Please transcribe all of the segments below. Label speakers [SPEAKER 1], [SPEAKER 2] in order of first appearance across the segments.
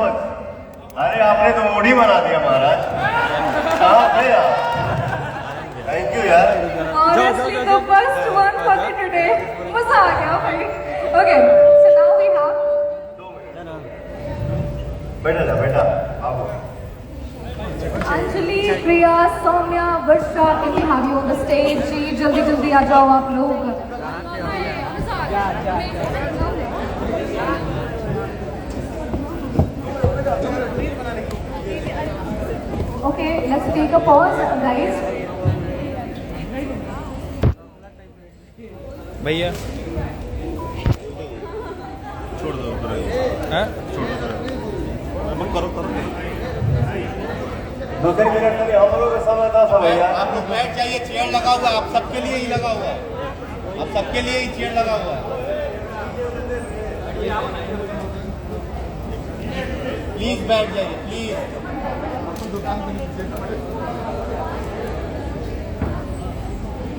[SPEAKER 1] Much. अरे आपने तो मूड ही बना दिया महाराज। कहाँ थे आप? थैंक यू यार।
[SPEAKER 2] Honestly, the first one for me today. मजा आ गया भाई. Okay, so now we have.
[SPEAKER 1] बैठा जा बैठा आप।
[SPEAKER 2] अंजलि, प्रिया, सौम्या, वर्षा, can we have you on the stage? जी जल्दी जल्दी आ जाओ आप लोग. Okay, let's take a pause, guys.
[SPEAKER 3] भैया
[SPEAKER 1] छोड़ दो
[SPEAKER 3] हाँ
[SPEAKER 1] छोड़ दो करो करो। दूसरे मिनट में हम लोग का समय था सब भैया।
[SPEAKER 4] आप लोग बैठ जाइए, चेयर लगा हुआ है, आप सबके लिए ही लगा हुआ है, आप सबके लिए ही चेयर लगा हुआ है। प्लीज बैठ जाइए प्लीज।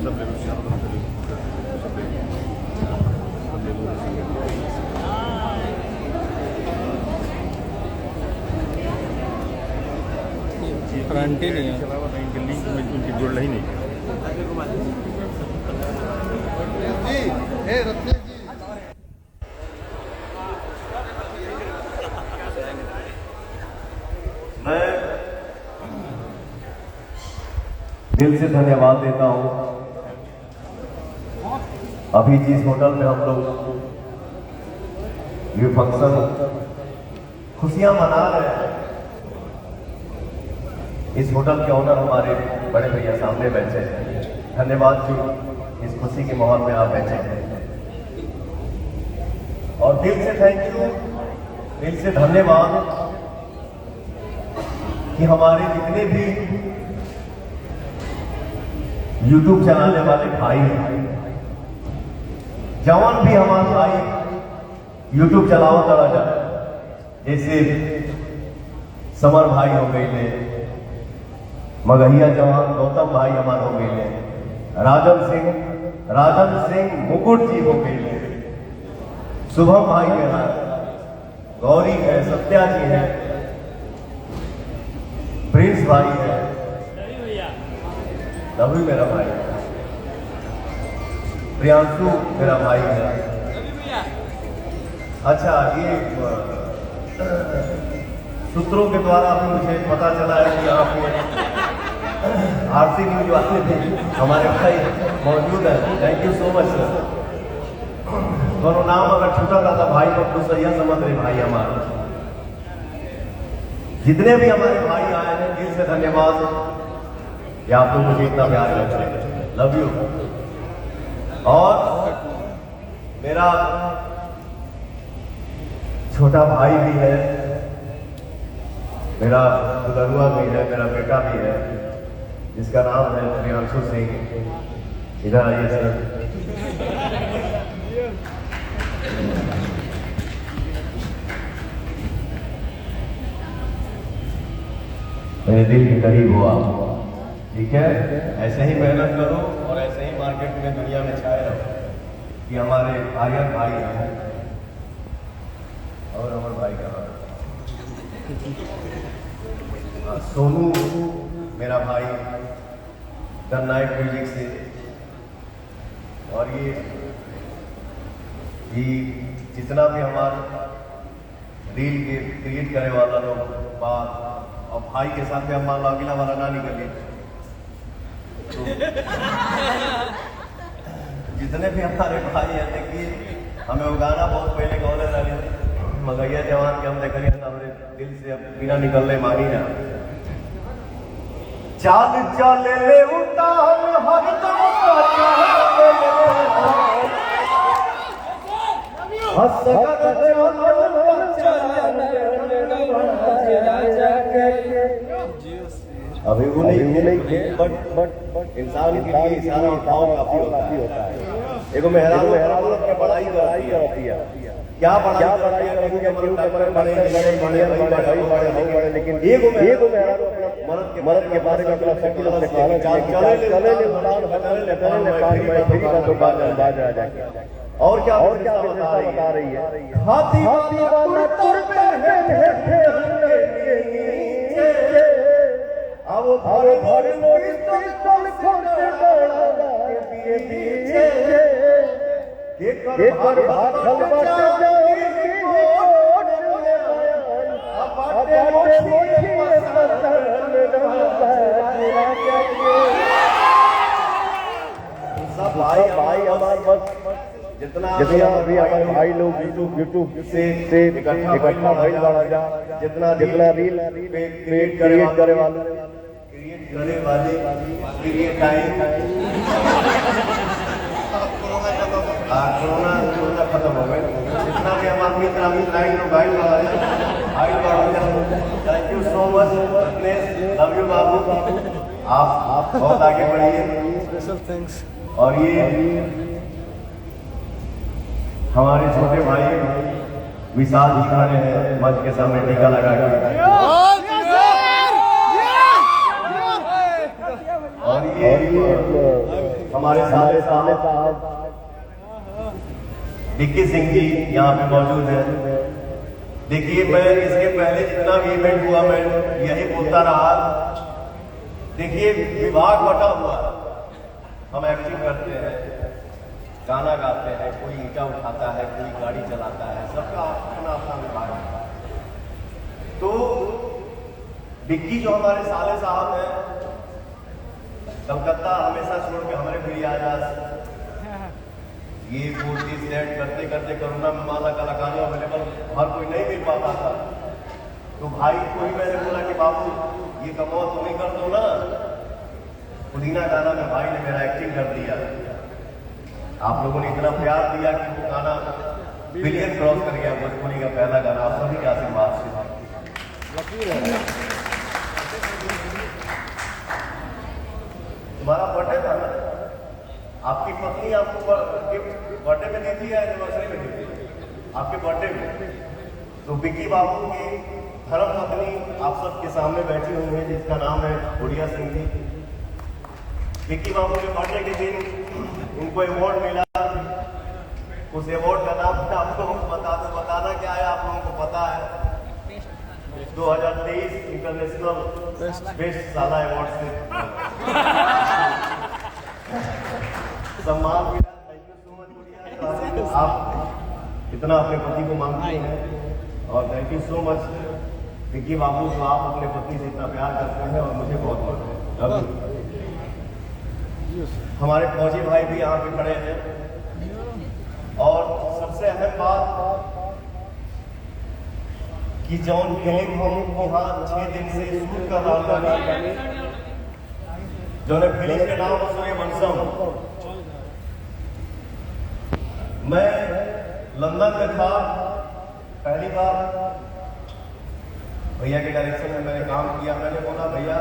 [SPEAKER 1] सब ले लो
[SPEAKER 3] फ्रंट ही नहीं है।
[SPEAKER 1] लिंक में उनकी जुड़ ही नहीं। मैं दिल से धन्यवाद देता हूं। अभी जिस होटल में हम लोग ये फंक्शन खुशियां मना रहे हैं, इस होटल के ओनर हमारे बड़े भैया सामने बैठे हैं। धन्यवाद जी, इस खुशी के माहौल में आप बैठे हैं और दिल से थैंक यू, दिल से धन्यवाद कि हमारे जितने भी YouTube चलाने वाले भाई हैं, जवान भी हमारे भाई YouTube चलाओ करा जाए, जैसे समर भाई हो गई ले, मगहिया जवान गौतम भाई हमारे हो गई ले, राजन सिंह मुकुट जी हो गई ले, शुभम भाई मेरा, गौरी है, सत्या जी है, प्रिंस भाई है, रवि मेरा भाई है, प्रियांशु मेरा भाई है। अच्छा, ये सूत्रों के द्वारा भी मुझे पता चला है कि यहाँ पे आरसी न्यूज वाले भी हमारे भाई मौजूद है। Thank you so much sir. दोनों नाम अगर छूटा रहता भाई को तो सही समझ रहे भाई हमारे। जितने भी हमारे भाई आए हैं दिल से धन्यवाद कि आप लोग मुझे इतना प्यार करते हैं। Love you. और मेरा छोटा भाई भी है, मेरा दुल्हनुआ भी है, मेरा बेटा भी है, जिसका नाम है प्रियांशु सिंह। इधर आइए सर। मेरे दिल के करीब हो आप, ठीक है? ऐसे ही मेहनत करो और ऐसे ही मार्केट में दुनिया में छाए रहो कि हमारे आर्यन भाई हैं और अमर भाई का सोनू मेरा भाई द नाइट म्यूजिक से, और ये जितना भी हमारा रील के क्रिएट करे वाला लोग बात और भाई के साथ में हम मान लो अगला वाला ना निकले तो जितने भी हमारे भाई हैं, देखिए हमें वो गाना बहुत पहले गौले लगे मगैया जवान के हम देख रहे हैं, हमारे दिल से अब बिना निकलने मानी ना। चाल चले ले उतार हर दम का चाल हंस कर अभी वो नहीं बट इंसान के लिए इशारा और भाव काफी होता है। देखो मेहरान की पढ़ाई करती है, क्या पढ़ाई करेंगे लेकिन मर्द के बारे में अपना शकील से और क्या बता रही है। हाथी वाला एक बार भाखल बचा जाओ बाटे मोची सब भाई हमारे बस जितना भी हमारे भाई लोग यूट्यूब से इकट्ठा भाई वाला जा जितना रील क्रिएट करे वाले क्रिएट टाइम कोरोना खत्म हो गए जितना भी हमारे मित्र लाइन लोग भाई वाला thank you so much love you बाबू आप बहुत आगे बढ़िए
[SPEAKER 3] स्पेशल थैंक्स।
[SPEAKER 1] और ये हमारे छोटे भाई विशाल जी खड़े हैं मंच के सामने टीका लगा के और ये हमारे साले साहब डिक्की सिंह जी यहाँ पे मौजूद है। देखिए मैं इसके पहले जितना भी इवेंट हुआ मैं यही बोलता रहा। देखिए विभाग बटा हुआ, हम एक्टिंग करते हैं, गाना गाते हैं, कोई ईंटा उठाता है, कोई गाड़ी चलाता है, सबका अपना अपना विभाग है। तो डिक्की जो हमारे साले साहब हैं, कलकत्ता हमेशा छोड़ के हमारे भी आ जा ये मूर्ति सेट करते करते कोरोना में माला कलाकार अवेलेबल हर कोई नहीं मिल पाता था। तो भाई को ही मैंने बोला कि बाबू ये कमाओ तुम ही कर दो ना। पुदीना गाना में भाई ने मेरा एक्टिंग कर दिया। आप लोगों ने इतना प्यार दिया कि वो गाना बिलियन क्रॉस कर गया। भोजपुरी का पहला गाना आप सभी के आशीर्वाद से। तुम्हारा बर्थडे था ना, आपकी पत्नी आपको बर्थडे में दी थी या एनिवर्सरी में दी थी? आपके बर्थडे में। तो विक्की बाबू की धर्म पत्नी आप सबके सामने बैठी हुई है जिसका नाम है गुड़िया सिंह जी। विक्की बाबू के बर्थडे के दिन उनको अवार्ड मिला। उस अवार्ड का नाम आप लोगों को बताना क्या है, आप लोगों को पता है 2023 इंटरनेशनल बेस्ट साला अवार्ड से सम्मान मिला। थैंक यू सो मच गुड़िया, आप इतना अपने पति को मांगती हैं और thank you so much Vicky बाबू जो आप अपने पति से इतना प्यार करते हैं और मुझे बहुत पसंद है। हमारे फौजी भाई भी यहाँ पे खड़े हैं और सबसे अहम बात कि जौन फिल्म हम यहाँ 6 दिन से शूट कर रहा था, जो फिल्म के नाम सूर्यवंशम। मैं लंदन में था पहली बार, भैया के डायरेक्शन में मैंने काम किया। मैंने बोला भैया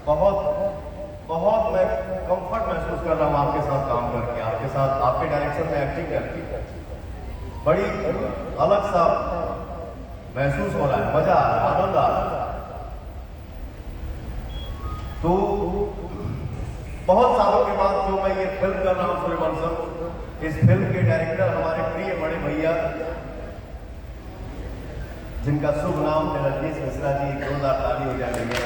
[SPEAKER 1] बहुत मैं कंफर्ट महसूस कर रहा हूँ आपके साथ काम करके, आपके साथ आपके डायरेक्शन में एक्टिंग करके बड़ी अलग सा महसूस हो रहा है, मजा आ रहा है, आनंद आ रहा है। तो बहुत सालों के बाद जो मैं ये फिल्म कर रहा हूँ सूर्यवंशम, इस फिल्म के डायरेक्टर हमारे प्रिय बड़े भैया जिनका शुभ नाम है रजनीश मिश्रा जी, जोरदार ताली हो जाएगी।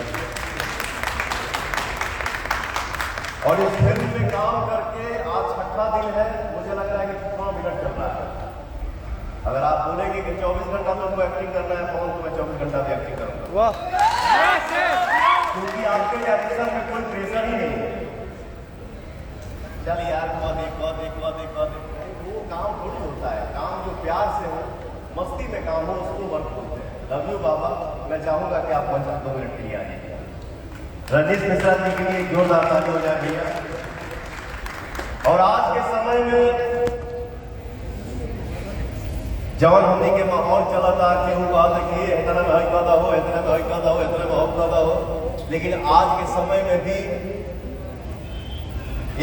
[SPEAKER 1] और इस फिल्म में काम करके आज 6ठा दिन है, मुझे लग रहा है कि 6 मिनट चल रहा है। अगर आप बोलेंगे कि 24 घंटा तुमको एक्टिंग करना है तो मैं 24 घंटा भी एक्टिंग करूंगा, क्योंकि आपके डायरेक्शन में कोई प्रेशर ही नहीं है। चल यार वो काम थोड़ी होता है, काम जो प्यार से हो, मस्ती में काम हो, उसको वर्क बोलते हैं। लव यू बाबा। मैं चाहूंगा कि आप 2 मिनट के लिए आ जाइए। रजनीश मिश्रा जी के लिए जोरदार ताली हो जाए भैया। और आज के समय में जवान होने के माहौल चला था कि वो बात है कि इतना में हई पैदा हो, इतने में हई पैदा हो, इतने में हक पैदा हो। लेकिन आज के समय में भी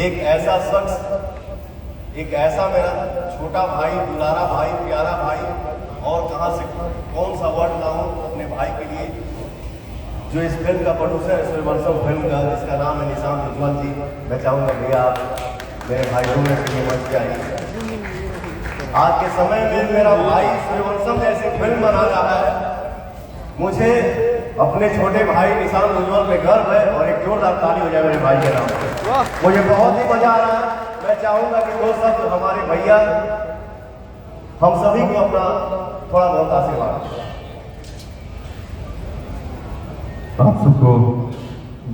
[SPEAKER 1] एक ऐसा शख्स, एक ऐसा मेरा छोटा भाई, दुलारा भाई, प्यारा भाई, और कहाँ से कौन सा वर्ड लाऊं अपने भाई के लिए, जो इस फिल्म का प्रोड्यूसर है सूर्यवंशम फिल्म का, जिसका नाम है निशान उज्ज्वल जी। मैं चाहूँगा भैया आप मेरे भाइयों में से ये मंच पे आइए। आज के समय में मेरा भाई सूर्यवंशम जैसे फिल्म बना रहा है, मुझे अपने छोटे भाई निशान उज्ज्वल पे गर्व है। और एक जोरदार ताली हो जाए मेरे भाई के नाम पे। मुझे बहुत ही मजा आ रहा है। मैं मैं चाहूंगा कि दो शब्द हमारे भैया हम सभी को अपना थोड़ा बहुत आशीर्वाद दें।
[SPEAKER 5] आप सबको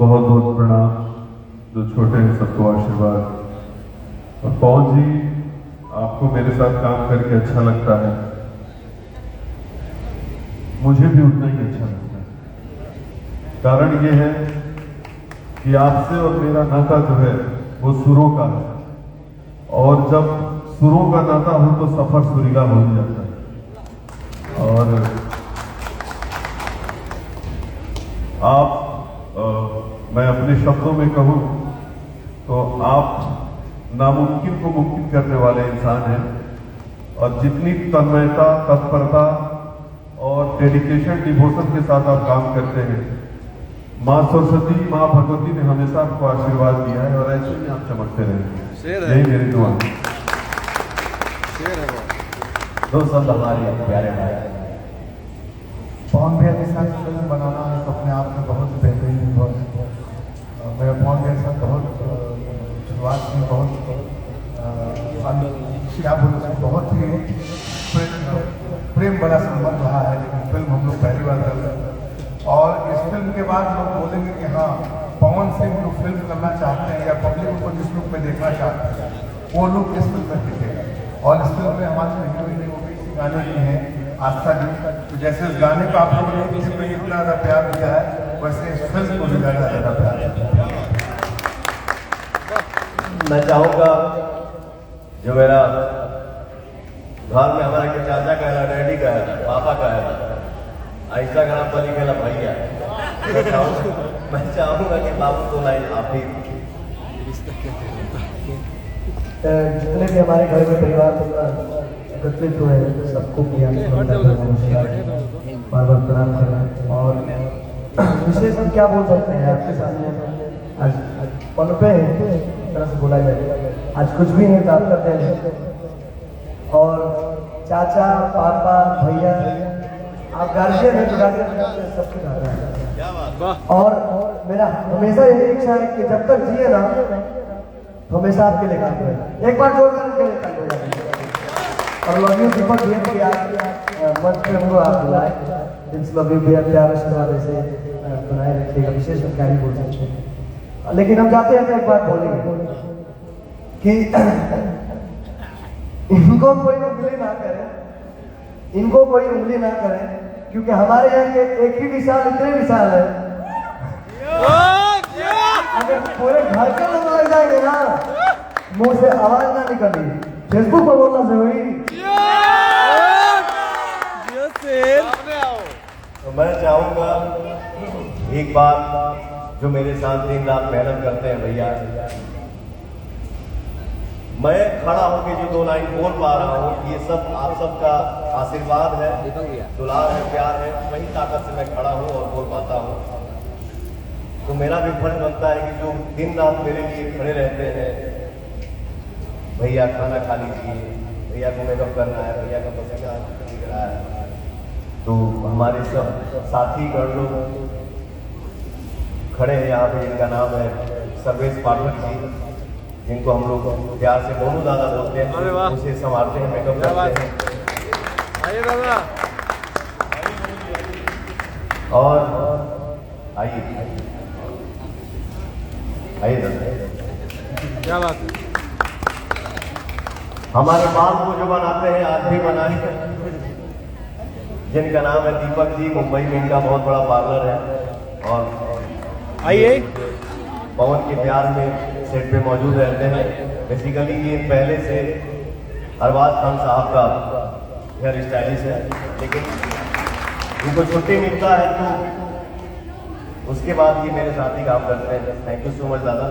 [SPEAKER 5] बहुत बहुत प्रणाम, जो छोटे हैं सबको आशीर्वाद। और पवन जी, आपको मेरे साथ काम करके अच्छा लगता है, मुझे भी उतना ही अच्छा लगता है। कारण ये है कि आपसे और मेरा नाता जो है वो सुरों का है, और जब सुरों का नाता हो तो सफर सुरीला हो ही जाता है। और मैं अपने शब्दों में कहूं तो आप नामुमकिन को मुमकिन करने वाले इंसान हैं, और जितनी तन्मयता, तत्परता और डेडिकेशन, डिवोशन के साथ आप काम करते हैं, माँ सरस्वती, माँ भगवती ने हमेशा आपको आशीर्वाद दिया है, और ऐसे ही आप चमकते रहेंगे। यही मेरी दुआ है।
[SPEAKER 1] दो शब्द हमारे प्यारे भाई
[SPEAKER 6] पवन भैया के साथ फिल्म बनाना तो अपने आप में बहुत बेहतरीन, मेरा पवन भैया के साथ बहुत शुरुआत में बहुत क्या बोलूँ, बहुत ही प्रेम बड़ा संबंध रहा है। लेकिन फिल्म हम लोग पहली बार कर रहे हैं, और इस फिल्म के बाद लोग बोलेंगे कि हाँ, पवन सिंह जो फिल्म करना चाहते हैं या पब्लिक उनको जिस रूप में देखना चाहते हैं वो लोग इस फिल्म में दिखेगा। और इस फिल्म में हमारे हीरोइन वो भी इसी गाने की हैं, आस्था जी। तो जैसे इस गाने को आप लोगों ने किसी को इतना ज़्यादा प्यार दिया है, वैसे इस फिल्म को भी ज़्यादा प्यार दिया।
[SPEAKER 1] मैं चाहूंगा जो मेरा घर में हमारे के चाचा का है, डैडी का है, पापा का है, इंस्टाग्राम पर लिखेला भैया, मैं चाहूंगा कि बाबू तो लाइन आप ही
[SPEAKER 6] जितने भी हमारे घर में परिवार एकत्रित हुए हैं सबको बार बार प्रणाम करना। और विशेष हम क्या बोल सकते हैं आपके सामने, आज पल पे एक तरह से बोला जाए, आज कुछ भी नहीं काम करते हैं। और चाचा, पापा, भैया, आप गार्जियन हैं, तो गार्जियन सबके घर है। और मेरा हमेशा यही इच्छा है कि जब तक जिए ना हमेशा आपके लिए काम करें। एक बार जोर करके लिए काम करें। और लव यू दीपक भैया कि आप मंच पे हमको आप बुलाए, जिनसे लव यू भैया प्यार आशीर्वाद ऐसे बनाए रखिएगा। विशेष हम क्या ही बोल सकते हैं, लेकिन हम जाते हैं तो एक बात बोलेंगे कि इनको कोई उंगली ना करे, इनको कोई उंगली ना करे, क्योंकि हमारे यहाँ के एक ही विशाल इतने विशाल है, अगर पूरे घर के लोग लग जाएंगे ना, मुंह से आवाज ना निकली, फेसबुक पर बोलना जरूरी।
[SPEAKER 1] तो मैं चाहूंगा एक बात, जो मेरे साथ दिन रात मेहनत करते हैं भैया, मैं खड़ा होकर जो दो लाइन बोल पा रहा हूँ, ये सब आप सबका आशीर्वाद है, दुलार है, प्यार है, वही ताकत से मैं खड़ा हूँ और बोल पाता हूँ। तो मेरा भी फर्ज बनता है कि जो दिन रात मेरे लिए खड़े रहते हैं, भैया खाना खा लीजिए, भैया को मेकअप करना है, भैया का पसीना निकल रहा है, तो हमारे सब साथी गण लोग खड़े हैं यहाँ पे, जिनका नाम है सर्वेश पाठक जी, जिनको हम लोग प्यार से मोनू दादा बोलते हैं, उसे संभालते हैं, मेकअप करते हैं। आइए दादा, और आइए आइए दादा,
[SPEAKER 3] क्या बात है।
[SPEAKER 1] हमारे बाल को जो बनाते हैं आज भी बनाए, जिनका नाम है दीपक जी, मुंबई में इनका बहुत बड़ा पार्लर है, और
[SPEAKER 3] आइए
[SPEAKER 1] पवन के प्यार में सेट पे मौजूद रहते हैं। बेसिकली ये पहले से अरबाज खान साहब का हेयर स्टाइलिश है, लेकिन उनको छुट्टी मिलता है तो उसके बाद ये मेरे साथ ही काम करते हैं। थैंक यू सो मच दादा।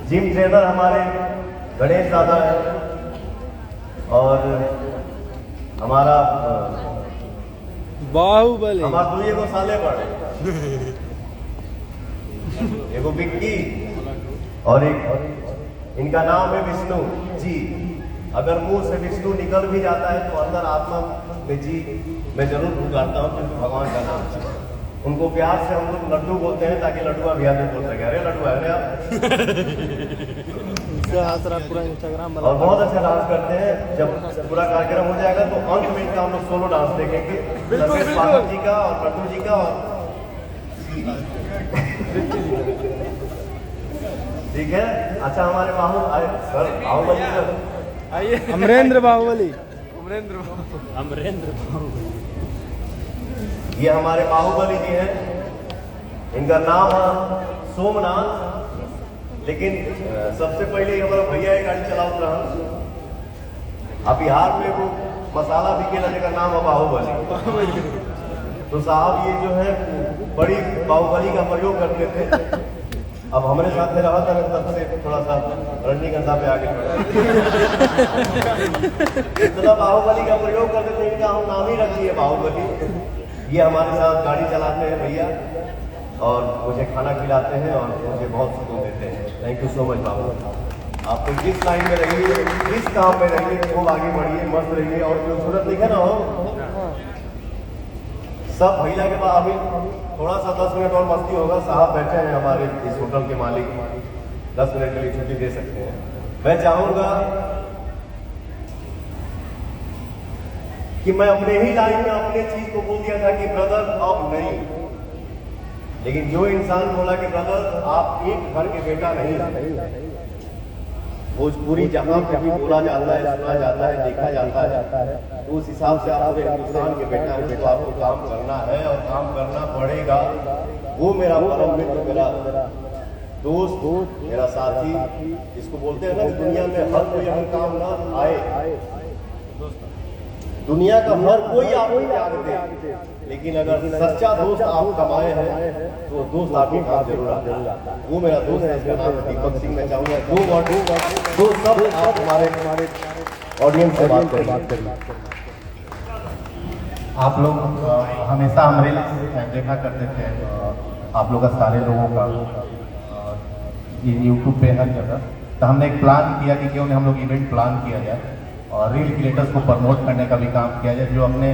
[SPEAKER 1] जिम ट्रेनर हमारे गणेश दादा है, और हमारा
[SPEAKER 3] बाहुबली,
[SPEAKER 1] हमारे दुनिया को साले पड़े, एगो बिक्की और एक इनका नाम है विष्णु जी। अगर मुंह से विष्णु निकल भी जाता है तो अंदर आत्मा में जी मैं जरूर पुकारता हूँ, क्योंकि भगवान का नाम है। उनको प्यार से हम लोग लड्डू बोलते हैं, ताकि लड्डुआ भैया भी बोल सके, अरे लड्डुआ, अरे आप
[SPEAKER 3] से आज रात पूरा इंस्टाग्राम
[SPEAKER 1] और बहुत अच्छा डांस करते हैं। जब पूरा कार्यक्रम हो जाएगा तो अंत में इनका हम लोग सोलो डांस देखेंगे, लकेश पाठक जी का और प्रभु जी का। और ठीक है, अच्छा हमारे सर बाहुबली सर,
[SPEAKER 3] आइए अमरेंद्र बाहुबली।
[SPEAKER 1] ये हमारे बाहुबली जी हैं, इनका नाम है सोमनाथ। लेकिन सबसे पहले हमारा भैया एक गाड़ी चलाओ रहा। अब बिहार में वो मसाला भी के का नाम है बाहुबली। तो साहब ये जो है बड़ी बाहुबली का प्रयोग करते थे। अब हमारे साथ में रहा था तब से थोड़ा सा रजनीगंधा पे आगे इतना बाहुबली का प्रयोग करते थे, इनका हम नाम ही रख दिए बाहुबली। ये हमारे साथ गाड़ी चलाते हैं भैया और मुझे खाना खिलाते हैं और मुझे बहुत सुकून देते हैं। थैंक यू सो मच बाबू। आप तो जिस लाइन में रहिए, जिस काम में रहिए, खूब आगे बढ़िए, मस्त रहिए और जो जरूरत लिखे ना हो सब भैया के बाद। अभी थोड़ा सा 10 मिनट और मस्ती होगा। साहब बैठे हैं हमारे इस होटल के मालिक, 10 मिनट के लिए छुट्टी दे सकते हैं। मैं चाहूंगा कि मैं अपने ही लाइन में अपने चीज को बोल दिया था कि ब्रदर अब नहीं, लेकिन जो इंसान बोला कि ब्रदर आप एक घर के बेटा नहीं, भोजपुरी जहां पे भी बोला जाता है, सुना जाता है, देखा जाता है, तो उस हिसाब से आप पूरे हिंदुस्तान के बेटा हैं। तो आपको काम करना है और काम करना पड़ेगा। वो मेरा परम मित्र, मेरा दोस्त, मेरा साथी, जिसको बोलते हैं ना कि दुनिया में हर कोई अगर काम ना आए, दुनिया का हर कोई आपको त्याग दे, लेकिन अगर सच्चा दोस्त आप कमाए हैं तो दोस्त आपके काम जरूर आएगा। वो मेरा दोस्त है, इसका नाम दीपक सिंह। मैं चाहूंगा दो सब आप हमारे ऑडियंस से बात करें।
[SPEAKER 7] आप लोग हमेशा हमारे देखा करते थे, आप लोग का सारे लोगों का ये यूट्यूब पे हर जगह। तो हमने एक प्लान किया कि क्यों नहीं हम लोग इवेंट प्लान किया जाए और रील क्रिएटर्स को प्रमोट करने का भी काम किया जाए। जो अपने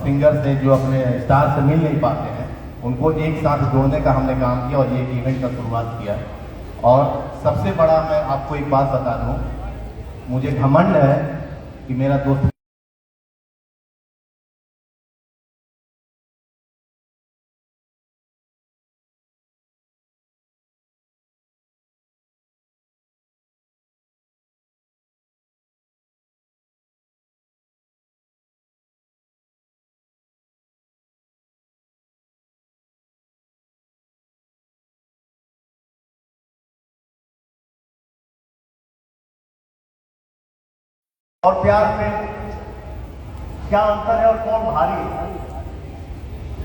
[SPEAKER 7] सिंगर से, जो अपने स्टार से मिल नहीं पाते हैं, उनको एक साथ जोड़ने का हमने काम किया और ये एक इवेंट का शुरुआत किया। और सबसे बड़ा मैं आपको एक बात बता दूं, मुझे घमंड है कि मेरा दोस्त
[SPEAKER 1] और प्यार में क्या अंतर है और कौन भारी है?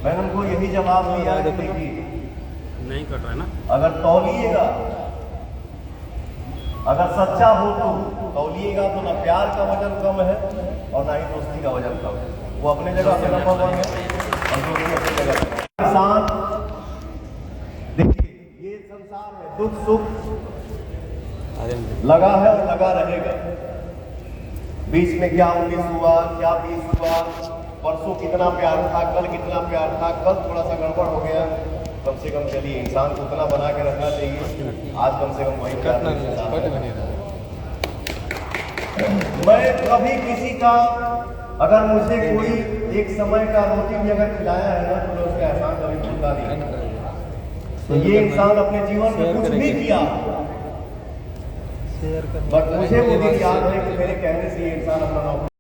[SPEAKER 1] मैंने उनको यही जवाब दिया है कि
[SPEAKER 3] नहीं कट रहा है ना।
[SPEAKER 1] अगर तौलिएगा, अगर सच्चा हो तो तौलिएगा तो ना प्यार का वजन कम है और ना ही दोस्ती का वजन कम है। वो अपने जगह पे नंबर 1 है और दोस्ती अपनी जगह पे। इंसान देखिए, ये संसार में दुख सुख लगा है और लगा रहेगा। बीच में क्या 19 हुआ, क्या 20 हुआ, परसों कितना प्यार था, कल कितना प्यार था, कल थोड़ा सा गड़बड़ हो गया। कम से कम चलिए इंसान को उतना बना के रखना चाहिए, आज कम से कम वही प्यार। मैं कभी किसी का, अगर मुझे कोई एक समय का रोटी भी अगर खिलाया है ना, तो मैं उसका एहसान कभी भूलता नहीं। तो ये इंसान अपने जीवन में कुछ भी किया, बट मुझे वो दिन याद है कि मेरे कहने से ये इंसान अपना नौकरी